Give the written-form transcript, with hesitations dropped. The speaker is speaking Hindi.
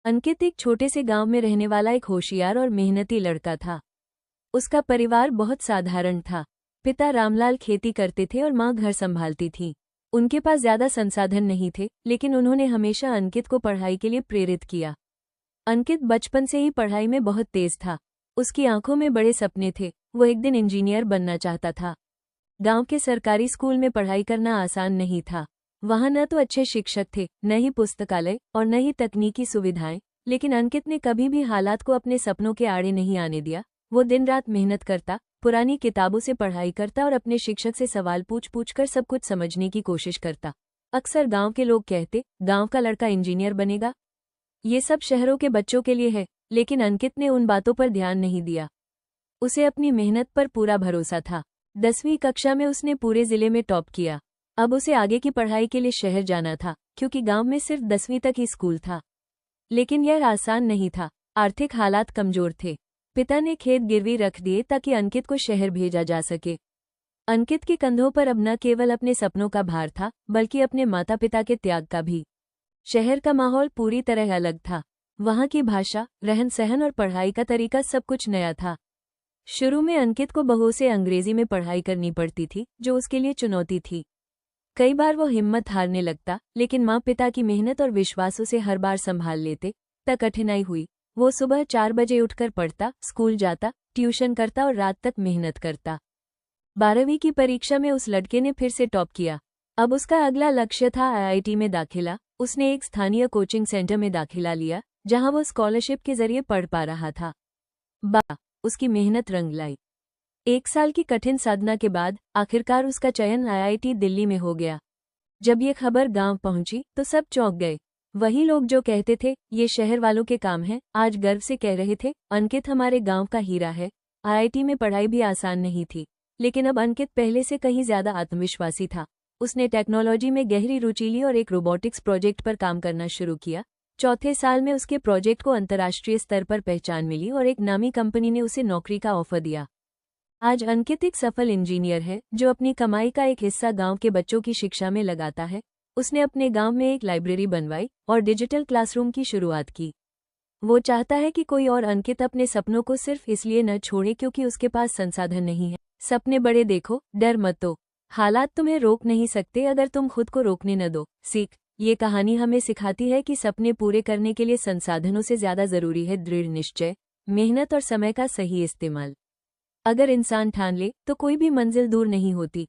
अंकित एक छोटे से गांव में रहने वाला एक होशियार और मेहनती लड़का था। उसका परिवार बहुत साधारण था। पिता रामलाल खेती करते थे और माँ घर संभालती थी। उनके पास ज्यादा संसाधन नहीं थे, लेकिन उन्होंने हमेशा अंकित को पढ़ाई के लिए प्रेरित किया। अंकित बचपन से ही पढ़ाई में बहुत तेज था। उसकी आंखों में बड़े सपने थे। वो एक दिन इंजीनियर बनना चाहता था। गांव के सरकारी स्कूल में पढ़ाई करना आसान नहीं था। वहां न तो अच्छे शिक्षक थे, न ही पुस्तकालय और न ही तकनीकी सुविधाएं, लेकिन अंकित ने कभी भी हालात को अपने सपनों के आड़े नहीं आने दिया। वो दिन रात मेहनत करता, पुरानी किताबों से पढ़ाई करता और अपने शिक्षक से सवाल पूछ पूछ कर सब कुछ समझने की कोशिश करता। अक्सर गांव के लोग कहते, गांव का लड़का इंजीनियर बनेगा, ये सब शहरों के बच्चों के लिए है, लेकिन अंकित ने उन बातों पर ध्यान नहीं दिया। उसे अपनी मेहनत पर पूरा भरोसा था। 10वीं कक्षा में उसने पूरे जिले में टॉप किया। अब उसे आगे की पढ़ाई के लिए शहर जाना था, क्योंकि गांव में सिर्फ 10वीं तक ही स्कूल था। लेकिन यह आसान नहीं था। आर्थिक हालात कमजोर थे। पिता ने खेत गिरवी रख दिए ताकि अंकित को शहर भेजा जा सके। अंकित के कंधों पर अब न केवल अपने सपनों का भार था, बल्कि अपने माता पिता के त्याग का भी। शहर का माहौल पूरी तरह अलग था। वहां की भाषा, रहन सहन और पढ़ाई का तरीका सब कुछ नया था। शुरू में अंकित को बहू से अंग्रेजी में पढ़ाई करनी पड़ती थी, जो उसके लिए चुनौती थी। कई बार वो हिम्मत हारने लगता, लेकिन माँ पिता की मेहनत और विश्वास उसे हर बार संभाल लेते। तक कठिनाई हुई। वो सुबह 4 बजे उठकर पढ़ता, स्कूल जाता, ट्यूशन करता और रात तक मेहनत करता। 12वीं की परीक्षा में उस लड़के ने फिर से टॉप किया। अब उसका अगला लक्ष्य था आईआईटी में दाखिला। उसने एक स्थानीय कोचिंग सेंटर में दाखिला लिया, जहां वो स्कॉलरशिप के जरिए पढ़ पा रहा था। उसकी मेहनत रंग लाई। 1 साल की कठिन साधना के बाद आखिरकार उसका चयन आईआईटी दिल्ली में हो गया। जब ये खबर गांव पहुंची तो सब चौंक गए। वही लोग जो कहते थे ये शहर वालों के काम है, आज गर्व से कह रहे थे, अंकित हमारे गांव का हीरा है। आईआईटी में पढ़ाई भी आसान नहीं थी, लेकिन अब अंकित पहले से कहीं ज्यादा आत्मविश्वासी था। उसने टेक्नोलॉजी में गहरी रुचि ली और एक रोबोटिक्स प्रोजेक्ट पर काम करना शुरू किया। चौथे साल में उसके प्रोजेक्ट को अंतर्राष्ट्रीय स्तर पर पहचान मिली और एक नामी कंपनी ने उसे नौकरी का ऑफर दिया। आज अंकित एक सफल इंजीनियर है, जो अपनी कमाई का एक हिस्सा गांव के बच्चों की शिक्षा में लगाता है। उसने अपने गांव में एक लाइब्रेरी बनवाई और डिजिटल क्लासरूम की शुरुआत की। वो चाहता है कि कोई और अंकित अपने सपनों को सिर्फ इसलिए न छोड़े क्योंकि उसके पास संसाधन नहीं है। सपने बड़े देखो, डर मत दो। हालात तुम्हें रोक नहीं सकते अगर तुम खुद को रोकने न दो। सीख। ये कहानी हमें सिखाती है कि सपने पूरे करने के लिए संसाधनों से ज्यादा जरूरी है दृढ़ निश्चय, मेहनत और समय का सही इस्तेमाल। अगर इंसान ठान ले तो कोई भी मंजिल दूर नहीं होती।